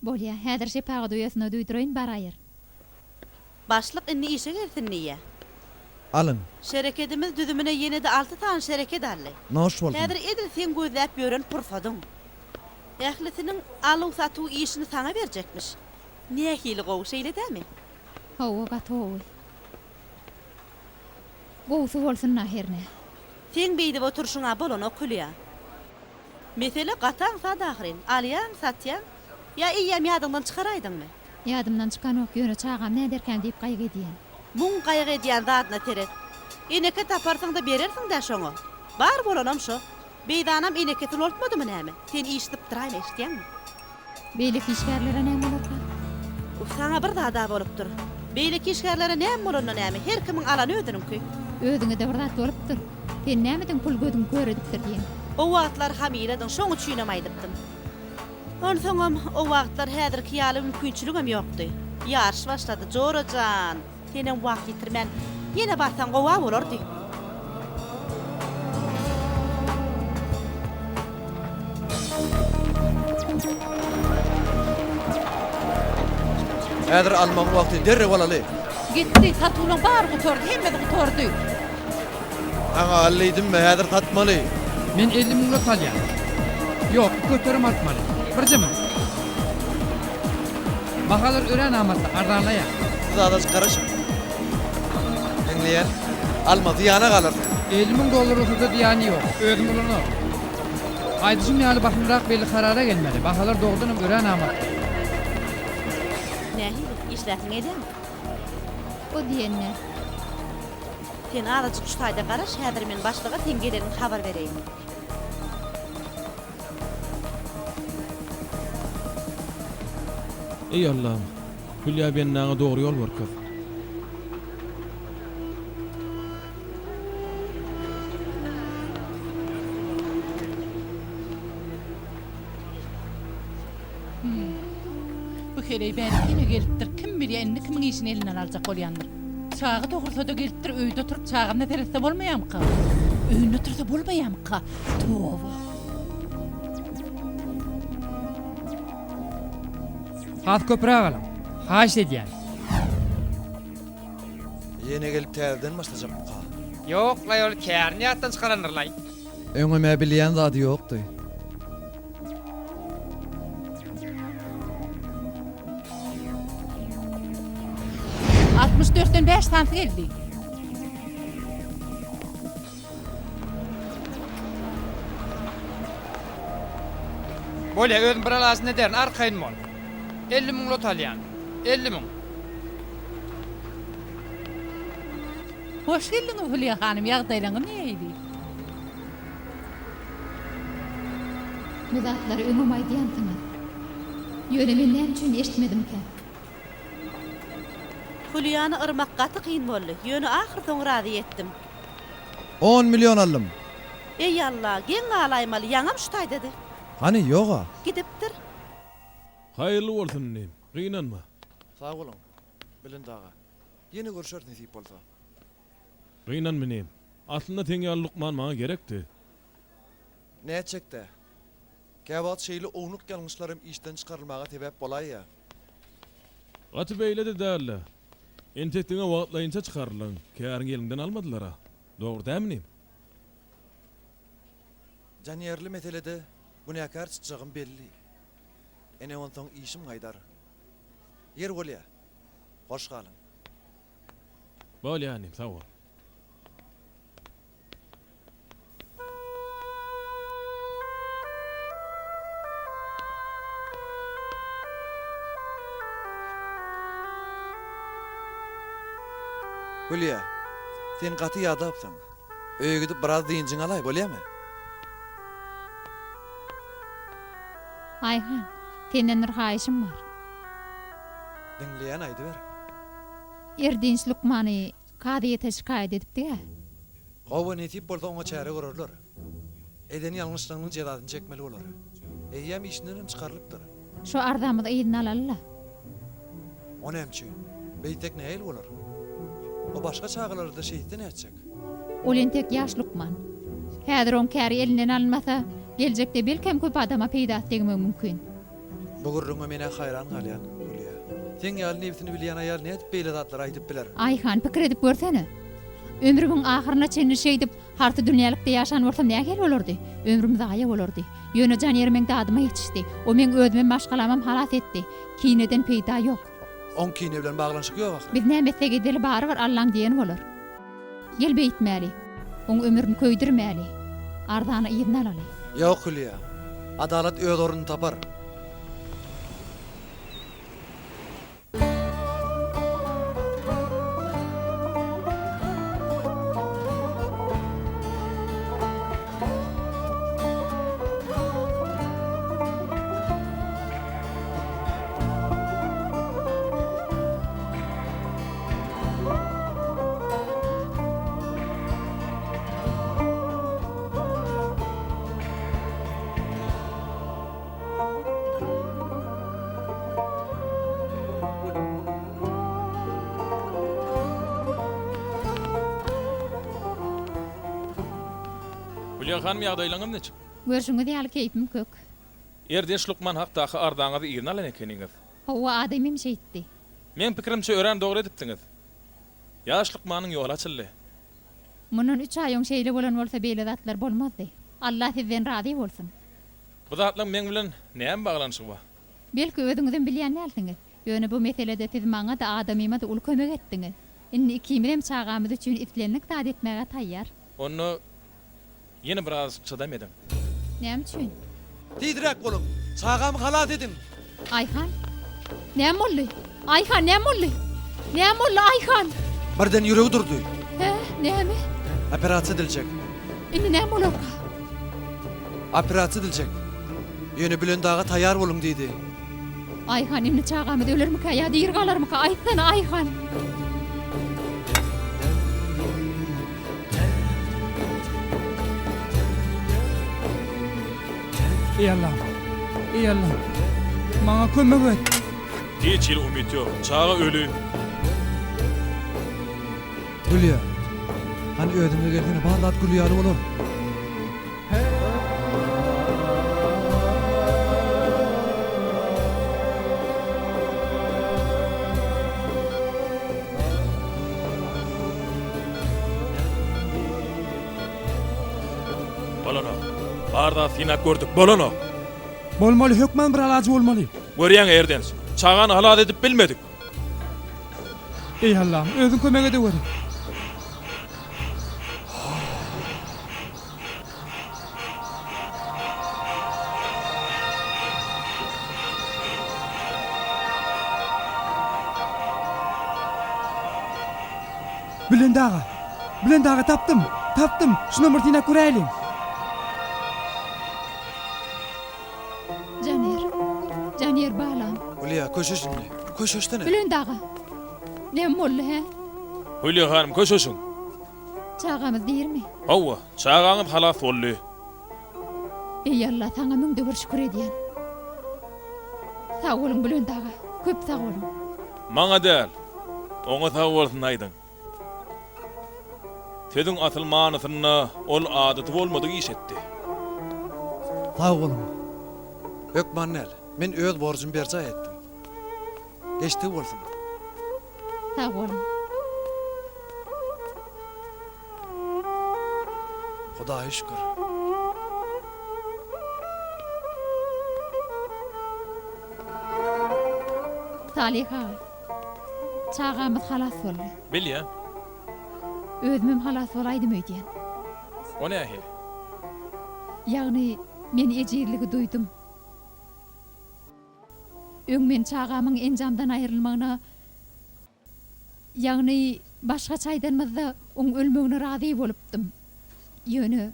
Bolýa, häzir şepaga duýasyna duýduraýyn baraýyr. Başlyk inni işe gelsin niýe? Alın. Şereketimiz düzümüne ýene de 6 tane şereket ally. Noş boldum. Häzir edil sen gözläp ýören pursadyň. Ählisiniň alyw satuw işini saňa berjekmiş. Nähili gowy şeýle dämi? Hawa gatowy. Gowsy bolsun naherne. Sen beýdip oturşuňa bolan okulýa. Mesele gataň sadahrin, alýan, satýan, ya iýem ýadyndan çykaraýdyňmy? Ýadymdan çykan ok ýöne çağam näderken diýip gaýgy edýän. Muň gaýgy edýän zatna teret. Eneke taparsaň da berersiň da şoňa. Bar bolanam şo. Beýdanam eneke tulotmadymy näme? Sen işdip duraýyn eşitýänmi? Beýlik işgärlere näme bolarka? Saňa bir zada bolupdyr. Beýlik işgärlere näme bolanna näme? Her kimiň alany ödününki. Özüňe de bir zat bolupdyr. Sen nämediň pul gödüň göredipdir diýen. O wagtlar hamiledim, şoňa çüýnemaýdypdym. Onsoňam o wagtlar häzirki ýaly mümkinçiligim ýokdy. Ýarş başlady, Jorajan. Senem wagt ýitirmän. Ýene barsaň gowa bolardy. Häzir almak wagty derre bolaly. Gitti, satuwlaň bar gutordy, hemme gutordy. Aňa allydymy häzir tatmaly. Men 50 000 talýan. Ýok, göterim atmaly. Birjemi. Bahalar ören amatda ardanlaýar. Zadaş garaşyk. Dinleýän. Alma ýana galar. 50 000 dolar usuda diýany ýok. Özüm bilen. Aýdyşym ýaly başynrak belli karara gelmeli. Bahalar dogdunum ören amatda. Nähili işläsiň edem? O diýenler. Sen azajyk şu taýda garaş, häzir men başlyga sen geleniň habar bereýin. Ey Allah'ım, Hülya bennaňa dogry ýol berkür. Bu heley bäri gelipdir. Kim bilýär, indi kimiň işini elinden aljak bolýandyr. Çağı dogursa da gelipdir, öýde oturup çağımda tereste bolmaýamka. Öňüne tursa bolmaýamka. Towa. Az köpüräk alam. Haş edýän. Yine gelip täzeden başlajak mı? Yok la ol kärni atdan çıkaranırlay. Öňüme bilýän zady ýokdy. ...64'ten 5 santy geldi. Bolya özüm bir alasyn ederin arkaýyn mol. 50 000 lot alýan. 50 000. Hoş geldiňiz Hülya hanym, ýagdaýlaryň näýdi? Bu zatlary öňüm aýdýandyňyz. Ýöne men näme üçin eşitmedimkä? Hülyany ırmak gaty kyn boldy. Ýöne ahyrdan razy etdim. 10 milyon aldım. Ey Allah, gen alaýmaly, ýaňam şutay dedi. Hani yoga? Gidipdir. Hayırlı bolsun nem. Gynanma. Sağ olun. Bilin dağa. Yeni görüşür nesip bolsa. Gynanma nem. Aslında teň ýaly Lukman maňa gerekdi. Ne çekti? Käbat şeýle oňluk ýalňyşlarym işden çykarylmaga sebäp bolay ya. Gaty beýledi dälle. Entetdiňe wagtlaýynça çykarylan. Kärin gelinden almadylar ha. Dogry dämi nem? Janýerli meselede bu näkär çyçagym belli. Ene onsoň işim gaýdar. Yer bolýa. Hoş galyň. Bolýa nem, sag ol. Hülya, sen gaty ýadapsyň. Öýe gidip biraz diýinjiň alay bolýarmy? Ayhan, senden bir haýyşym bar. Dinleýän aýdy ber. Erdinç Lukmany kadyýete şikaýet edipdi-ä. Gowa netip bolsa oňa çäre görürler. Eden ýalňyşlygynyň jezasyny çekmeli bolar. Eýýem işinden çykarylypdyr. Şu ardamyda ýygyny alalla. O nämçi? Beýtek näil bolar? O başga çağalarda şeýitden etjek. Olen tek ýaş Lukman. Häzir on käri elinden alınmasa, geljekde belkem köp adama peýda etmegi mümkin. Bu gurrunga mene hayran galýan, Hülya. Sen ýaly nebsini bilýän aýal näde beýle zatlar aýdyp biler? Ayhan, pikir edip görsene. Ömrümiň ahyryna çenli şeýdip, harty dünýälykda ýaşan bolsam nähel bolardy? Ömrüm zaýa bolardy. Ýöne janýerim dadyma ýetişdi. O men özüme maşgalamam halat etdi. Kineden peýda ýok. On kine bilen baglanşyk ýok ahir. Biz näme segedeli bary bar Allaň diýen bolar. Gel beýtmäli. Oň ömrüni köýdirmäli. Ardany ýygyny alaly. Ýok Hülya. Adalet öz oruny tapar. Hülya hanym ýagdaýlaryň neçe? Görüşüňiz ýaly keýpim kök. Erdinç Lukman hakdaky ardaňyzy ýygyny alan ekeniňiz. Hawa adamym şeýitdi. Men pikirimçe ören dogry edipdiňiz. Ýaş Lukmanyň ýoly açyldy. Munun 3 aýyň şeýle bolan bolsa beýle zatlar bolmazdy. Allah sizden razy bolsun. Bu zatlaryň men bilen näme baglanşygy bar? Belki özüňizden bilýän näsiňiz. Ýöne bu meselede siz maňa da adamyma da ul kömek etdiňiz. Indi ikimiz çağamyz üçin itlenlik taýýat etmäge taýýar. Onu yine biraz çydam edim. Näme üçin? Diýdirek bolun. Çağamy halat edin. Ayhan. Näme boldy? Ayhan, näme boldy? Näme boldy Ayhan? Birden ýüregi durdy. He, näme? Operasiýa ediljek. Indi näme bolar? Operasiýa ediljek. Ýöne bilen daga taýýar bolun diýdi. Ayhan indi çağamyz ölermika ýa diýir galarmyka? Aýtsana Ayhan. Ey Allah. Ey Allah. Maňa kömek et. Hiç ýyl umyt ýok. Çağa ölü. Hülya. Hani ödümde geldiğine barlat gülüyalı olur. Bolano. Barda sinak gördük. Bolano. Bolmaly hökmen bir alacı bolmaly. Görýän erdens. Çağany halat edip bilmedik. Ey Allah'ım, özün kömek ede ver. Bilendağa taptım. Şuna mırtina kuraylim. Caner balam. Hulya koşu şimdi. Koş hoştana. Bilen dağa. Ne mollu he? Hülya hanım köşeşin. Çağamız değil mi? Hawa, çağanyň halat boldy. Ey Allah, sana müňde bir şükür edýän. Sağ olun bilen dağa. Köp sağ olun. Maňa däl. Oňa sag bolsun aýdyn. Tediň atylmanysyna ol adaty bolmadyk iş etdi. Sağ olun. Hökmannel, men öz borjum berja etdim. Geçti bolsun. Sağ olun. Hudaýa şükür. Saliha. Çağamız halas boldy. Bilýän. Özümem halas bolaýdym öýdýän. O nähili? Ýagny men ejirligi duydum. Öňmen çağamyň enjamdan aýrylmagyna, ýagny başga çaýdanmazda oň ölmegine razy bolupdym. Ýöne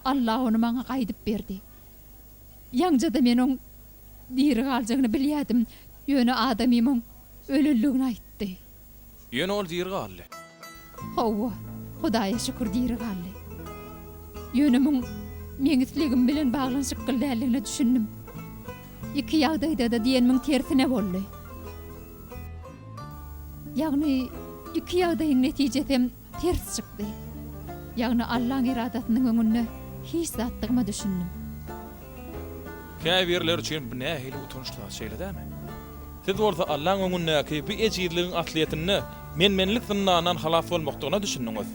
Allah onu maňa gaýdyp berdi. Ýaňjada men oň diri galjagyny bilýärdim. Ýöne adamymyň ölülligini aýtdy. Ýöne ol diýir galdy. Hawa, Hudaýa şükür diri galdy. Ýöne meňisligim bilen baglanyşyk gyldyligine düşündim. İki ýagdaýda da diýenmiň tersine boldy. Ýagny iki ýagdaýyň netijesem ters çykdy. Ýagny Allahyň iradatynyň öňünde hiç zatdygyma düşündim. Käbirler üçin bu nähili utançly şeýle dämi? Siz bolsa Allahyň öňündäki bu ejirligiň atlyetini menlik zynnanan halas bolmakdygyna düşündiňiz.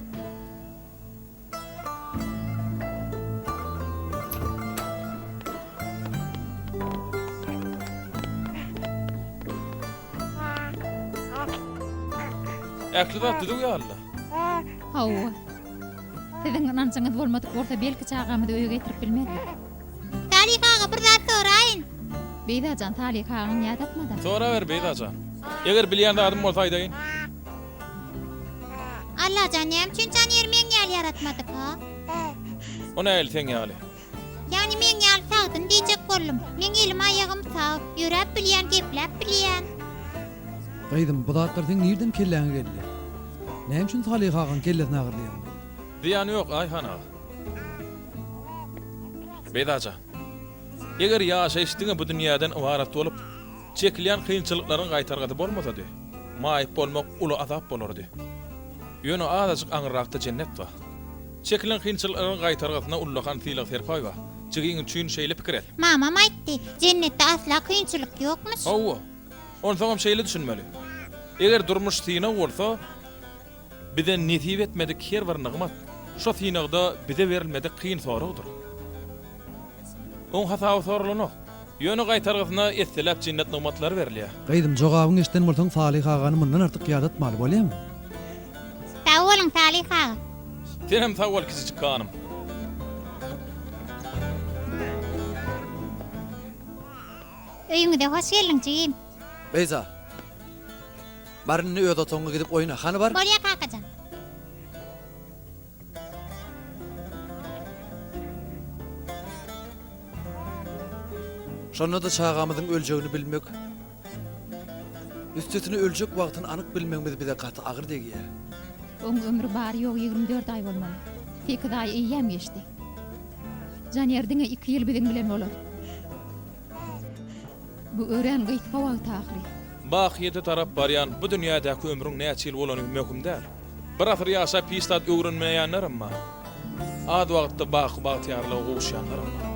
Äkli zat dedi ýa-Allah. Hawa. Siziň inançyňyz bolmadyk bolsa belki çağamyzy öýe getirip bilmedik. Salihaga bir zat soraýyn. Beydajan Salihagyň ýadatmada. Sonra ber Beydajan. Eger bilýän adam bolsa aýdaýyn. Allah canım, çünkü Caner men ýal yaratmadyk ha. O nähili sen ýaly? Yani men ýal sagdyn diýjek boldum. Men elim aýagym sag, ýörep bilýän, geplep bilýän. Gaýdym, bu zatlar sen nerden kelläňe geldi? Näme üçin Salihagyň kellesine agyrlýan? Diýany ýok Aýhana. Beydajan. Eger ýaşaýyşdyň bu dünýäden ibarat bolup, çekilýän kynçylyklaryň gaýtargady bolmasady, maýyp bolmak uly azap bolardy. Ýöne azajyk aňyrakda cennet bar. Çekilýän kynçylyklaryň gaýtargadyna ullagan syýlyk serpaý bar. Çegiň üçin şeýle pikir et. Mamam aýtdy, jennetde asla kynçylyk ýokmuş. Hawa. Onu soňam şeýle düşünmeli. Eger durmuş syna bolsa, bize nesip etmedik her bir nygmat, şo synagda bize berilmedik kyn soragdyr. On hasaby sorulanyk. Ýöne gaýtargasyna esselap cennet nygmatlary berilýär. Gaýdym, jogabyň eşden bolsaň Salihagany mundan artyk ýadatmaly bolýarmy? Sag bolun Saliha. Sen hem sag bol kiçik kanym. Öýüňde hoş geldiň jigim. Beyza. Barynny öýde toňa gidip oýna. Hany bar? Bolýa kakajan. Şonda da çağamyzyň öljegini bilmek. Üstütini öljek wagtyny anyk bilmegimiz bize gaty agyr degýär. Oň ömrü bari ýok 24 aý bolmaly. 8 aý eýýäm geçdi. Janýerdiňe 2 ýyl bilen bilen bolar. Bu ören gytga wagt ahry. Bak yedi tarap baryan bu dünýädäki ömrüň näçe ýyl bolany möhüm däl. Bırak riyasa pistat öğrenmeyenler ama. Ad vakitte bağ tiyarla oğuşyanlar ama.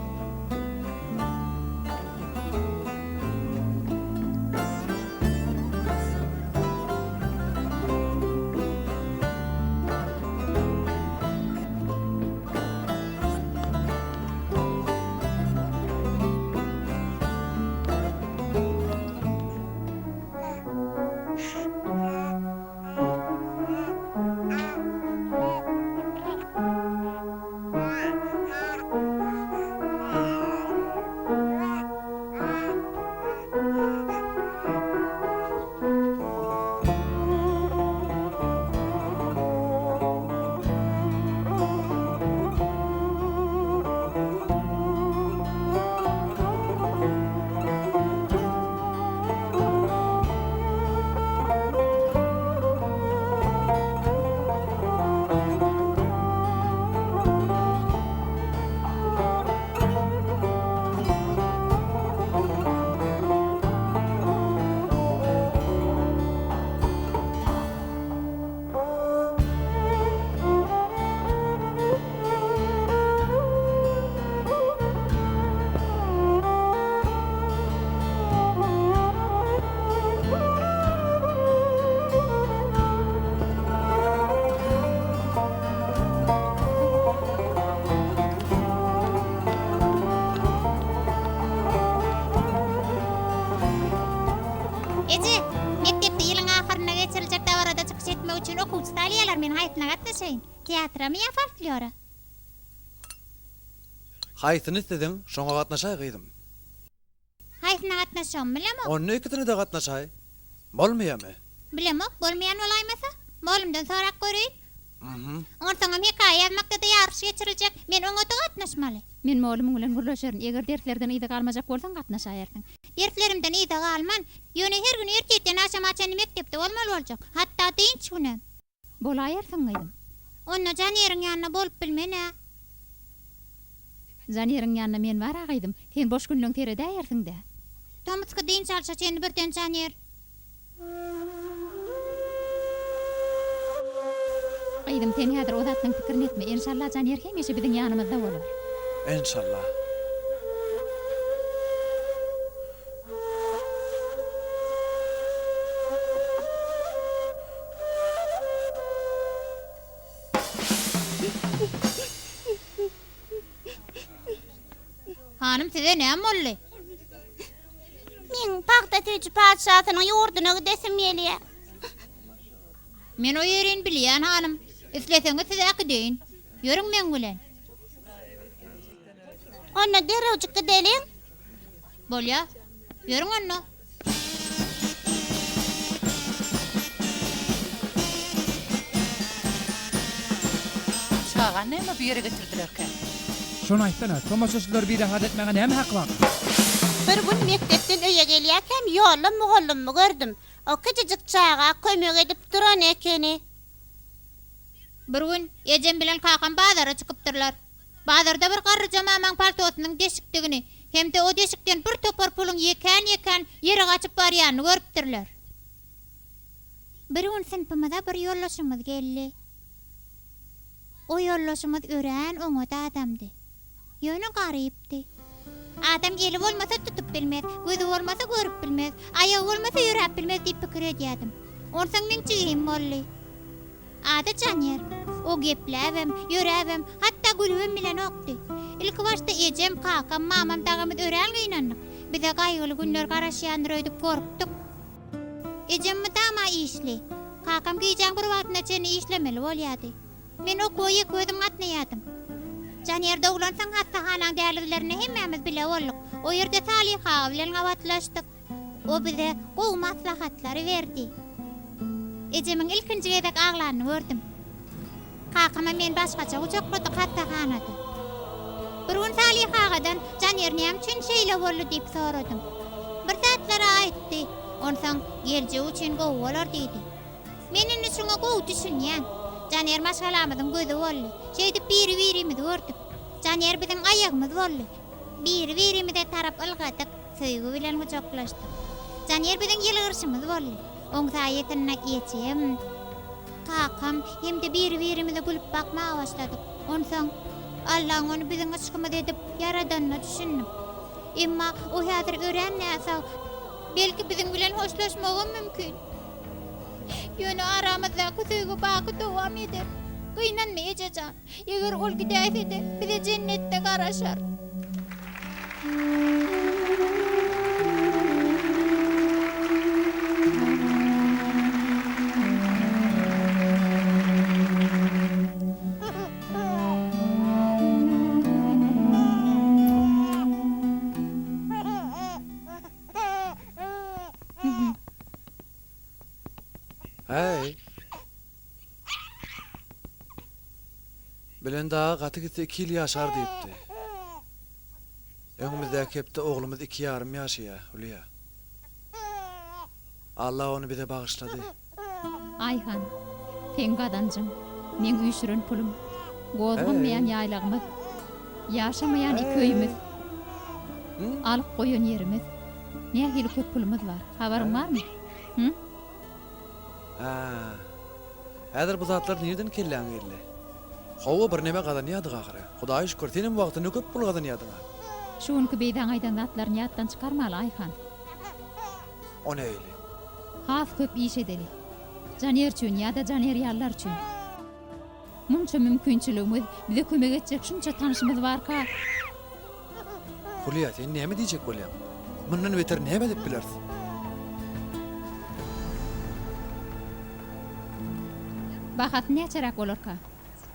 Ece, mektepte yılın ahırına geçirilecek davarada çıkış etmek için okul staliyalar men hayatına katlaşayın. Tiyatra mı ya folklora? Haytını istedin, şoňa gatnaşay gıydım. Hayatına katlaşam bilemok. Onu ikitini de gatnaşay. Bolmaýarmy? Bilemok, bolmayan olaymasa? Bolumdan sorak göreyim. Mhm. Ortaňam hikaye yazmakda da yarış geçirilecek. Men oňa da gatnaşmaly. Men molum bilen gurlaşaryn. Eger derslerden ýyda galmajak bolsaň gatnaşaýarsyň. Derslerimden ýyda galman. Ýöne her gün erkekden aşama-aşany mektepde bolmaly boljak. Hatta dinç günem. Bolaýarsyň gaýdym. Onna Janyeriň ýanyna bolup bilmene. Janyeriň ýanyna men bara gaýdym. Sen boş günlüň terede ýersiň de. Tomuska dinç alsa seni birden Janyer. Gaýdym sen häzir o zatnyň pikirini etme. Inşallah Janyer hemişe biziň ýanymyzda bolar. İnşallah. Hanım size näme boldy? Men paxta tüjü padşahynyň ýurduna gidesem gelýär. Men o ýerini bilýän hanım. Isleseňiz size gideýin. Ýörüň men bilen. Onda derewjik gidelim. Bolýa. Ýörüň onda. Çağa näme bir ýere getirdilerken? Şonu aýtdylar, tomoşaçylar bir rahat etmäge näme hak bar? Bir gün mektepden öýe gelýärken ýolda mugallimmy gördüm. O küçücük çağa kömek edip duran ekeni. Bir gün Ejem bilen kakam bazara çykypdyrlar. Bazarda bir garry jamaň paltosynyň deşikdigini hem de o deşikden bir topar puluň ýeken ýere gaçyp barýany görüpdirler. Bir gün sinpymyza bir ýollaşymyz geldi. O ýollaşymyz ören oňa da adamdy. Ýöne garypdy. Adam gelip bolmasa tutup bilmez, gözü bolmasa görüp bilmez, ayağı bolmasa ýürep bilmez diýip pikir edýärdim. Onsaň men çygym boldy. Ada Janyer, o gepläbem, ýöräbem, hatda gülübem bilen okdy. Ilki başta Ejem, kakam, mamam dagymyz ören gynandyk. Bize gaýgyly günler garaşýandyr öýdüp gorupdyk. Ejem dama işli. Kakam giýjän bir wagtynda çeni işlemeli bolýardy. Men o koýy gözüm gatnaýardym. Janyer doglansaň hastahanaň dälirlerini hemmemiz bile bolduk. O ýerde Saliha bilen gawatlaşdyk. O bize gowy maslahatlary berdi. Ejemiň ilkinji gezek aglanyny gördüm. Kakama men başgaça uçakladyk hastahanada. Bir gün Salihagadan Janyer näme üçin şeýle boldy diýip soradym. Bir zatlara aýtdy. Onsaň gelje üçin gowy bolar diýdi. Menin üçin gowy düşünýän. Janyer maşgalamyzyň gözü boldy. Şeýdi biri-birimizi gördük. Janyer biziň ayagymyz boldy. Biri-birimize tarap ylgadyk, söýgü bilen uçaklaşdyk. Janyer biziň ýylgyrşymyz boldy. Oň saýetine geçem. kakam hem de bir-birimize gülüp bakmaya başladık. Ondan Allah'ın onu bizim aşkımız edip yaradanını düşündüm. Emma o hazır öğren näsa belki bizim bilen hoşlaşmağım mümkün. Yönü aramızda kusuyu bakı devam eder. Kıynanmayacağım. Eğer ol gideyse de bize cennette karaşar. Hey. Bilen daha katı gitti 2 yıl yaşar deyipti. Öňümüzdäki hepde oğlumuz 2,5 yaşaya, Hülya. Allah onu bize bağışladı. Ayhan, sen gadancım, men üýşüren pulum, gozgunmayan ýaýlagymyz, ýaşamayan köyümüz, alyp goýan yerimiz, nähili köp pulumuz bar. Habaryň barmy? Häzir bu zatlar nereden kelläň geldi? Hawa bir neme gadan ýady gagara. Hudaý şükür, senin wagtyny köp pul gadan ýadyňa. Şuňky beýdan aýdan zatlaryny ýatdan çykarmaly Ayhan. O näýli? Has köp iş edeli. Janer üçin ýa-da janer ýallar üçin. Munça mümkinçiligimiz, bize kömek etjek şunça tanışymyz barka. Hülya, sen näme diýjek bolýan? Mundan beter näme dep bilersiň? Bahat näçerak bolarka?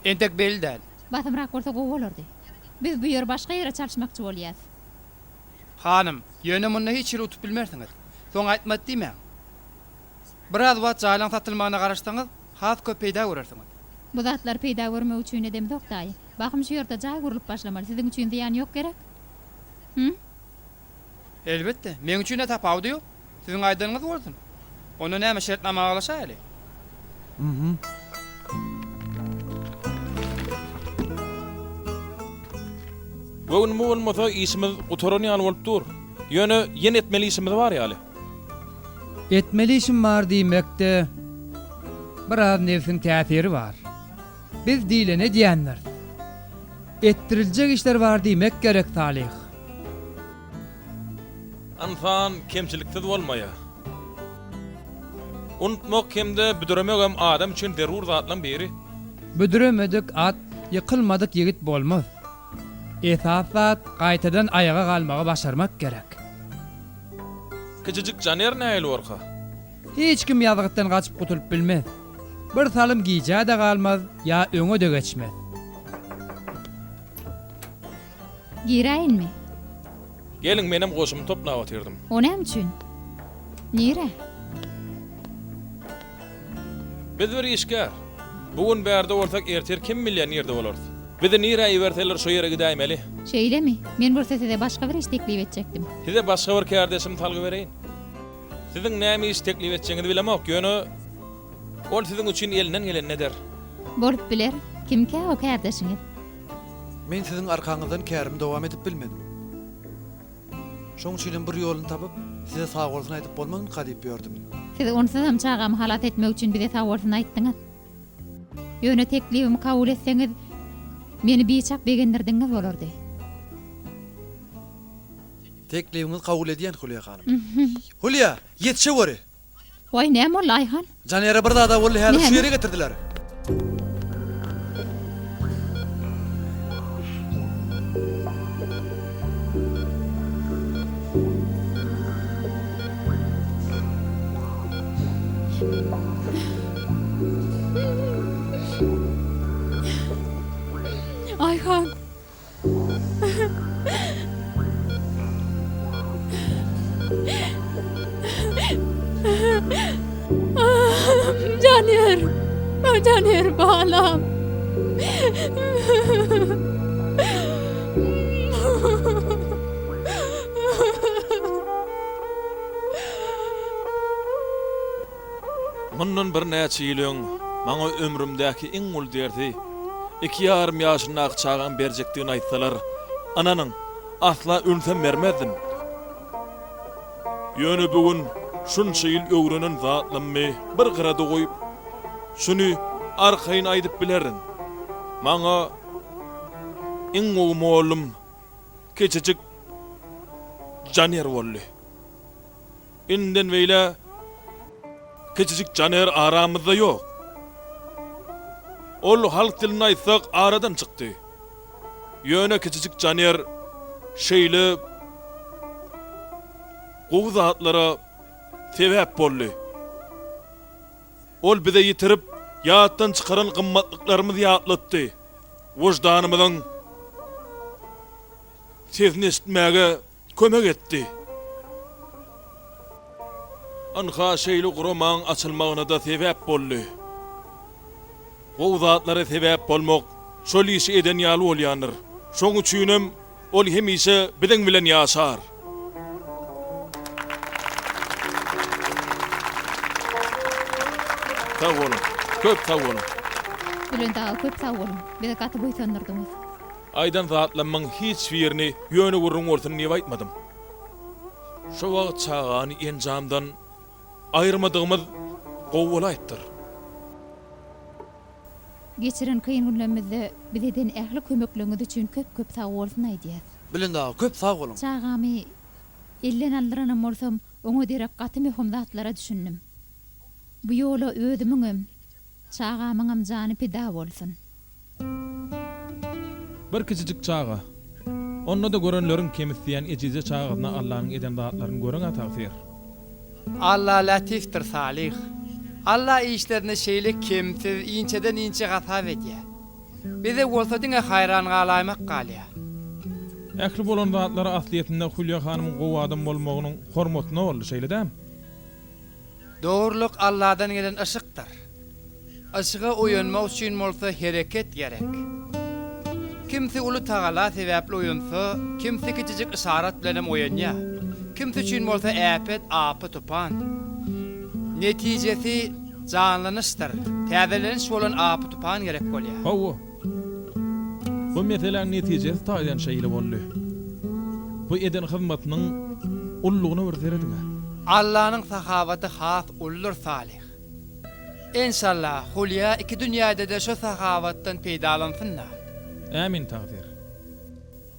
Entek belli değil. Batymrak bolsa gowy bolardy. Biz bu ýer başga ýere çalşmakçy bolýas. Hanım, yöne munna hiç ýere utup bilmersiňiz. Soň aýtmat diýme. Biraz wagt jaýlan satylmagyna garaşsaňyz, has köp peýda görersiňiz. Bu zatlar peýda görmek üçin edem doktaý. Bakym şu ýerde jaý gurulyp başlamaly. Siziň üçin diýen ýok gerek. Elbette, men üçin de tapaw diýok. Siziň aýdyňyz bolsun. Onu näme şertnama aglaşa eli? Bugün mu bolmasa isimiz Utoran ýaly bolup dur. Ýöne ýen etmeli isimiz bar ýaly. Etmeli işim var diýmekde biraz nefsin täsiri var. Biz diýlene diýenler. Ettiriljek işler var diýmek gerek Salih. Ansan kemçiliksiz bolmaýa. Unutmak hemde büdüremegem adam üçin derur zatlan biri. Büdüremedik at, yıkılmadık yigit bolmaz. Esasat gaýtadan ayaga galmagy başarmak gerek. Küçücük janer näýeli orka? Hiç kim ýazgytdan gaçyp gutulyp bilmez. Bir salym giyjä da galmaz, ýa öňe de geçmez. Giräýinmi? Gelin menem goşumy topnap atyrdım. O näme üçin? Nire? Biz bir işgär. Bugün bärde bolsak erter kim bilýän ýerde bolardy. Bizi nire iwerteler şo ýere gidäýmeli. Şeýlemi? Men bu sesde başga bir iş teklip etjekdim. Size başga bir kardeşim talgy bereýin. Siziň näme iş teklip etjeňizi bilemok, ýöne ol siziň üçin elinden gelen neder? Bolup biler. Kimkä o kardeşiňiz? Men siziň arkaňyzdan kärim dowam edip bilmedim. Şoň üçin bir ýoluny tapyp, size sag bolsun aýdyp bolmagyny gadyp ýördüm. Siz onsuz hem çağam halat etmek üçin bize sawursyny aýtdyňyz. Ýöne teklibimi kabul etseňiz, meni biçak begendirdiňiz bolardy. Teklibiňiz kabul edýän Hülya hanym. Hülya, ýetişe göre. Oy näme ol Ayhan? Janera bir zada boldy, häzir şu Näme? ýere getirdiler. Ayhan. Caner. Caner balam. Mundan bir näçe ýylyň maňa ömrümdäki iň ul derdi 2,5 ýaşyna çağan berjekdigini aýtsalar, ananyň asla ölsem bermezdim. Ýöne bugün şunça ýyl öwrenen zatlamy bir gyrada goýup, Şunu arkayın aydıp bilerin. Maňa iň oğlum keçecik Caner bolly. Inden weýle keçecik Caner aramyzda ýok. Ol halk dilini aýtsak aradan çykdy. Ýöne keçecik Caner şeýle gowy zatlara sebäp bolly. Ol bize yitirip ýatdan çykaran gymmatlyklarymy ýatlatdy. Wujdanymyzyň sesini işitmäge kömek etdi. Anha şeýle guramaň açylmagyna da sebäp boldy. Gowy zatlara sebäp bolmak şol işi eden ýaly bolýandyr. Şoň üçinem ol hemise biziň bilen ýaşar. Sağ olun, köp sağ olun. Bilen daha köp sağ olun. Bize katı boýsandyrdyňyz. Aydan zatlanmaň hiç birini ýöne gurrun ortany niye aýtmadym. Şo wagt çağany enjamdan aýyrmadygymyz gowulaýdyr. Geçiren kıyın günlerimizde bizden ähli kömekliğiniz üçin köp sağ bolsun aýdýar. Bilen daha köp sağ olun. Çağamy illen aldyranam bolsam, oňa derek gaty möhüm zatlara düşündim. Bu ýola özümüňem, çağamyňam jany pida bolsun. Bir kiçijik çağa. Onda da görenlerin kemisdiýen ejize çağına Allahyň eden zatlaryny gören atagsyr. Allah latiftir salih. Allah işlerini şeylik kimsiz inçeden inçe gasap edýär. Bize bolsa-da hayran galaymak galýa. Ähli bolan zatlara asliýetinde Hulya hanymyň gowy adam bolmagynyň hormatyna boldy şeýledem. Doğruluk Allah'dan gelen ışıktır. Işığa uyanmak için bolsa hareket gerek. Kimse ulu Taala sebäpli uyansa, kimse kiçijik işaret bilen uyanýar. Kimse için bolsa äpet, apy tupan. Netijesi canlanışdyr. Täzeleniş bolan apy tupan gerek bolýar. Hawa. Bu meselen netijesi taýdan şeýle boldy. Bu eden hyzmatynyň ullugyny öwrederdiňe. Allah'ın sahavatı has ulur salih. İnşallah Hulya iki dünyada da şu sahavattan peydalansınlar. Amin taqdir.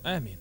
Amin.